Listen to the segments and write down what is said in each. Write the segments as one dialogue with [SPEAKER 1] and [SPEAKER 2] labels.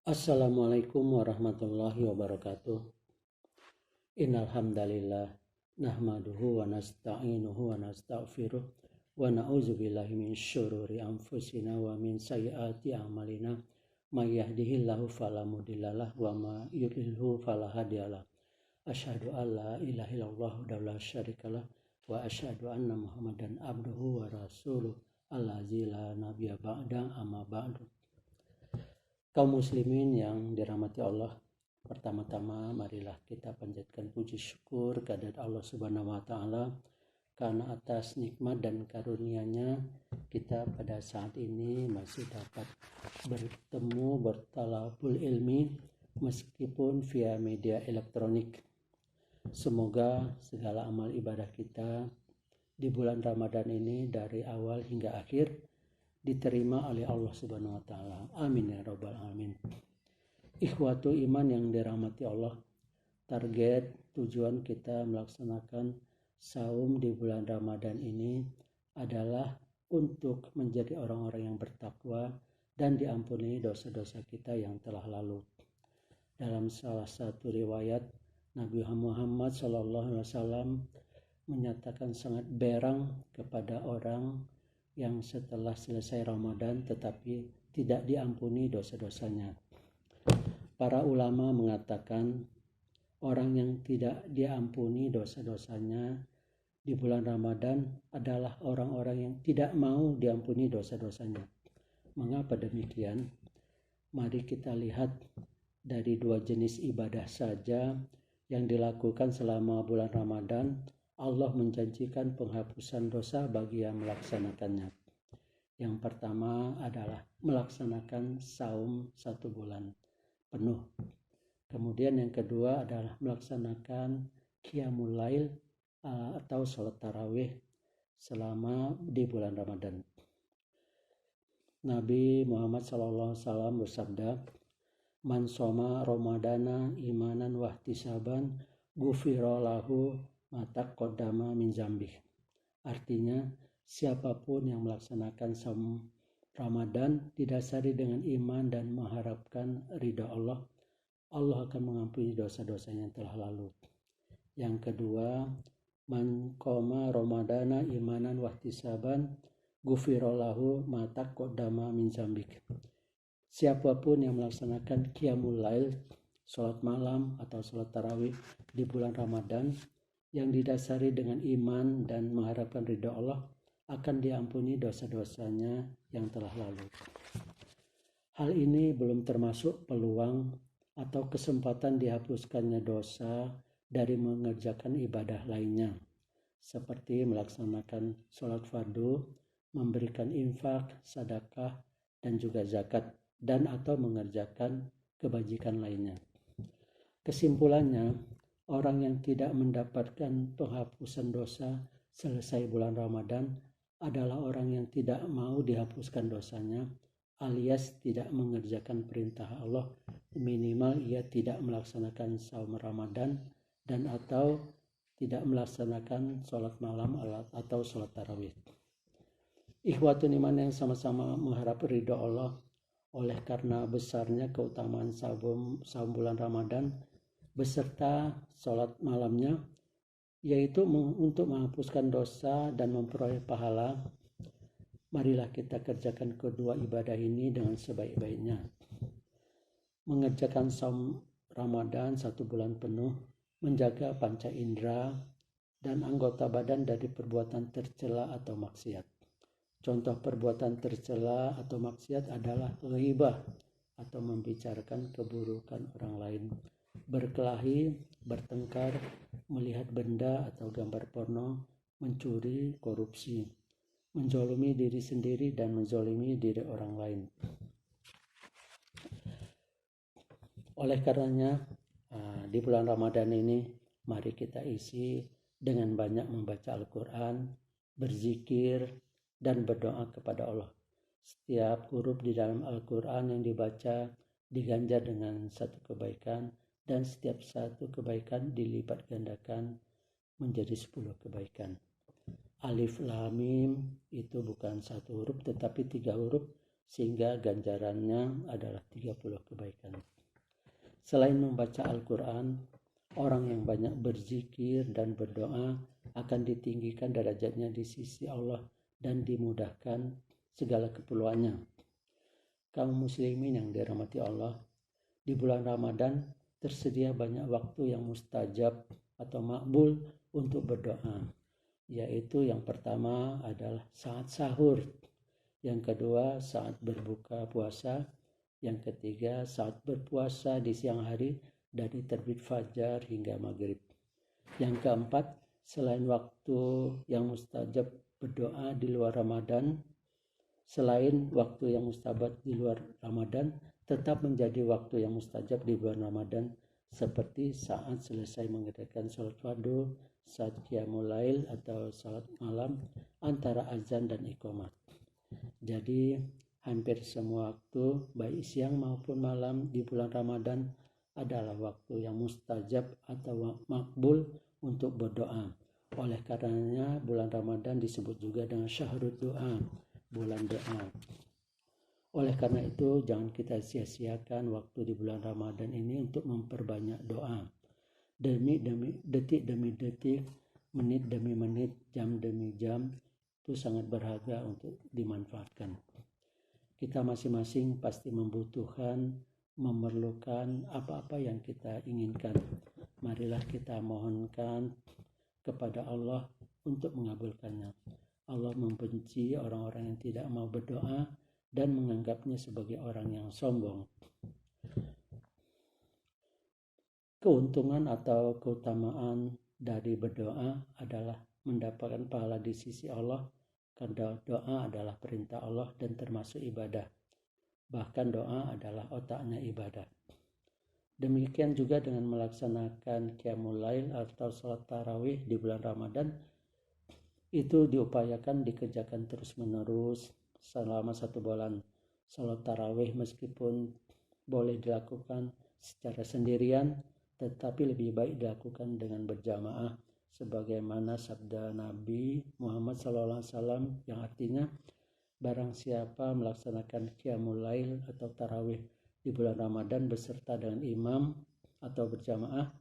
[SPEAKER 1] Assalamualaikum warahmatullahi wabarakatuh. Innal hamdalillah nahmaduhu wa nasta'inuhu wa nastaghfiruh wa na'udzubillahi min syururi anfusina wa min sayyiati a'malina may yahdihillahu fala mudhillalah wa may yudlilhu fala hadiyalah. Asyhadu an la ilaha illallah wa la syarikalah wa asyhadu anna Muhammadan abduhu wa rasuluh allazi la nabiyya ba'da amma ba'du. Kaum muslimin yang dirahmati Allah, pertama-tama marilah kita panjatkan puji syukur kehadirat Allah Subhanahu wa taala karena atas nikmat dan karunia-Nya kita pada saat ini masih dapat bertemu bertalabul ilmi meskipun via media elektronik. Semoga segala amal ibadah kita di bulan Ramadan ini dari awal hingga akhir diterima oleh Allah Subhanahu wa taala. Amin ya rabbal alamin. Ikhwatu iman yang dirahmati Allah, target tujuan kita melaksanakan saum di bulan Ramadan ini adalah untuk menjadi orang-orang yang bertakwa dan diampuni dosa-dosa kita yang telah lalu. Dalam salah satu riwayat, Nabi Muhammad SAW menyatakan sangat berang kepada orang yang setelah selesai Ramadan tetapi tidak diampuni dosa-dosanya. Para ulama mengatakan orang yang tidak diampuni dosa-dosanya di bulan Ramadan adalah orang-orang yang tidak mau diampuni dosa-dosanya. Mengapa demikian? Mari kita lihat dari dua jenis ibadah saja yang dilakukan selama bulan Ramadan. Allah menjanjikan penghapusan dosa bagi yang melaksanakannya. Yang pertama adalah melaksanakan saum 1 bulan penuh. Kemudian yang kedua adalah melaksanakan qiyamul lail atau sholat tarawih selama di bulan Ramadan. Nabi Muhammad SAW bersabda, "Man shoma Ramadana imanan wahtisaban ghufira lahu mata kodama min zambih." Artinya, siapapun yang melaksanakan saum Ramadan didasari dengan iman dan mengharapkan ridha Allah, Allah akan mengampuni dosa-dosanya yang telah lalu. Yang kedua, man qoma Ramadana imanan wahtisaban ghufira lahu mata kodama min zambih. Siapapun yang melaksanakan qiyamul lail, sholat malam atau sholat tarawih di bulan Ramadan yang didasari dengan iman dan mengharapkan ridha Allah, akan diampuni dosa-dosanya yang telah lalu. Hal ini belum termasuk peluang atau kesempatan dihapuskannya dosa dari mengerjakan ibadah lainnya, seperti melaksanakan sholat fardu, memberikan infak, sedekah, dan juga zakat, dan atau mengerjakan kebajikan lainnya. Kesimpulannya, orang yang tidak mendapatkan penghapusan dosa selesai bulan Ramadan adalah orang yang tidak mau dihapuskan dosanya, alias tidak mengerjakan perintah Allah, minimal ia tidak melaksanakan saum Ramadan dan atau tidak melaksanakan sholat malam atau sholat tarawih. Ikhwatun iman yang sama-sama mengharap ridha Allah, oleh karena besarnya keutamaan saum bulan Ramadan beserta sholat malamnya, yaitu untuk menghapuskan dosa dan memperoleh pahala, marilah kita kerjakan kedua ibadah ini dengan sebaik-baiknya. Mengerjakan saum Ramadan 1 bulan penuh, menjaga panca indera dan anggota badan dari perbuatan tercela atau maksiat. Contoh perbuatan tercela atau maksiat adalah ghibah atau membicarakan keburukan orang lain, berkelahi, bertengkar, melihat benda atau gambar porno, mencuri, korupsi, menzalimi diri sendiri dan menzalimi diri orang lain. Oleh karenanya, di bulan Ramadan ini mari kita isi dengan banyak membaca Al-Quran, berzikir, dan berdoa kepada Allah. Setiap huruf di dalam Al-Quran yang dibaca diganjar dengan satu kebaikan, dan setiap satu kebaikan dilipat gandakan menjadi 10 kebaikan. Alif Lam Mim itu bukan satu huruf tetapi 3 huruf sehingga ganjarannya adalah 30 kebaikan. Selain membaca Al-Quran, orang yang banyak berzikir dan berdoa akan ditinggikan derajatnya di sisi Allah dan dimudahkan segala keperluannya. Kaum muslimin yang dirahmati Allah, di bulan Ramadan tersedia banyak waktu yang mustajab atau makbul untuk berdoa, yaitu yang pertama adalah saat sahur, yang kedua saat berbuka puasa, yang ketiga saat berpuasa di siang hari dari terbit fajar hingga maghrib. Yang keempat, selain waktu yang mustajab berdoa di luar Ramadan, selain waktu yang mustajab di luar Ramadan, tetap menjadi waktu yang mustajab di bulan Ramadan, seperti saat selesai mengerjakan sholat fardu, saat qiyamul lail atau sholat malam antara azan dan iqamah. Jadi hampir semua waktu, baik siang maupun malam di bulan Ramadan adalah waktu yang mustajab atau makbul untuk berdoa. Oleh karenanya bulan Ramadan disebut juga dengan syahrul doa, bulan doa. Oleh karena itu jangan kita sia-siakan waktu di bulan Ramadan ini untuk memperbanyak doa. Detik demi detik, menit demi menit, jam demi jam, itu sangat berharga untuk dimanfaatkan. Kita masing-masing pasti memerlukan apa-apa yang kita inginkan. Marilah kita mohonkan kepada Allah untuk mengabulkannya. Allah membenci orang-orang yang tidak mau berdoa dan menganggapnya sebagai orang yang sombong. Keuntungan atau keutamaan dari berdoa adalah mendapatkan pahala di sisi Allah, karena doa adalah perintah Allah dan termasuk ibadah. Bahkan doa adalah otaknya ibadah. Demikian juga dengan melaksanakan qiyamul lail atau salat tarawih di bulan Ramadan, itu diupayakan dikerjakan terus-menerus selama 1 bulan. Salat tarawih meskipun boleh dilakukan secara sendirian, tetapi lebih baik dilakukan dengan berjamaah, sebagaimana sabda Nabi Muhammad SAW yang artinya, barang siapa melaksanakan qiyamul lail atau tarawih di bulan Ramadan beserta dengan imam atau berjamaah,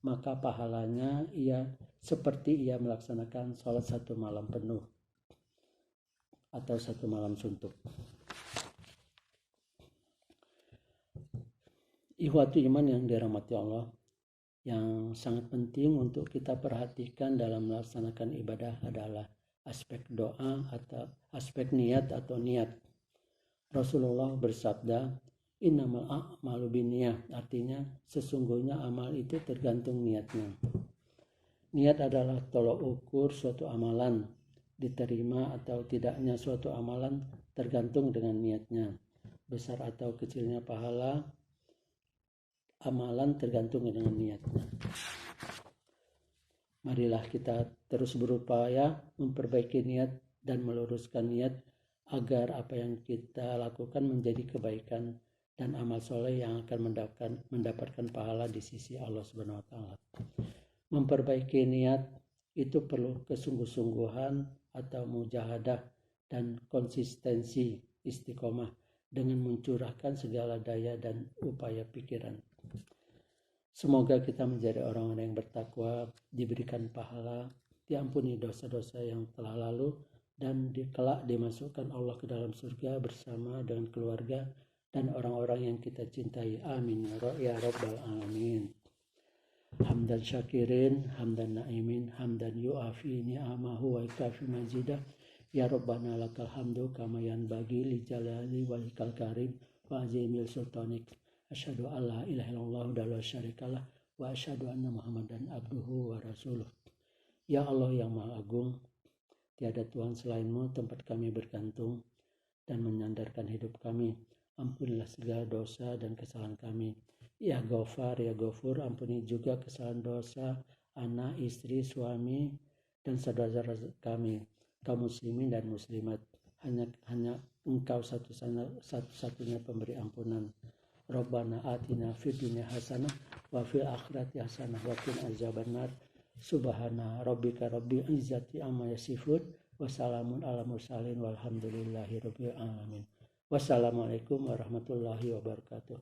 [SPEAKER 1] maka pahalanya seperti ia melaksanakan sholat 1 malam penuh atau 1 malam suntuk. Ikhwatu iman yang dirahmati Allah, yang sangat penting untuk kita perhatikan dalam melaksanakan ibadah adalah aspek doa atau aspek niat atau niat. Rasulullah bersabda, innamal a'malu binniyah, artinya sesungguhnya amal itu tergantung niatnya. Niat adalah tolok ukur suatu amalan, diterima atau tidaknya suatu amalan tergantung dengan niatnya. Besar atau kecilnya pahala amalan tergantung dengan niatnya. Marilah kita terus berupaya memperbaiki niat dan meluruskan niat agar apa yang kita lakukan menjadi kebaikan dan amal soleh yang akan mendapatkan pahala di sisi Allah Subhanahu wa taala. Memperbaiki niat itu perlu kesungguh-sungguhan atau mujahadah dan konsistensi istiqomah dengan mencurahkan segala daya dan upaya pikiran. Semoga kita menjadi orang-orang yang bertakwa, diberikan pahala, diampuni dosa-dosa yang telah lalu, dan kelak dimasukkan Allah ke dalam surga bersama dengan keluarga dan orang-orang yang kita cintai. Amin ya rabbal alamin. Hamdan syakirin, hamdan na'imin, hamdan yu'afi ni'amahu wa ikafi mazidah. Ya Rabbana lakal hamdu kama yanbaghi li jalali wajhikal karim wa azimil sultanik. Asyhadu an la ilaha illallah wa la syarikalah wa asyhadu anna Muhammadan abduhu wa rasuluh. Ya Allah yang Maha Agung, tiada Tuhan selainmu tempat kami bergantung dan menyandarkan hidup kami. Ampunilah segala dosa dan kesalahan kami. Ya Ghafar, ya Ghafur, ampuni juga kesalahan dosa anak, istri, suami, dan saudara kami, kaum muslimin dan muslimat. Hanya Engkau satu-satunya pemberi ampunan. Rabbana atina fid dunya hasanah wa fil akhirati hasanah wa qina azabannar. Subhana rabbika rabbil izzati amma yasifun wa salamun ala mursalin walhamdulillahi rabbil alamin. Wassalamualaikum warahmatullahi wabarakatuh.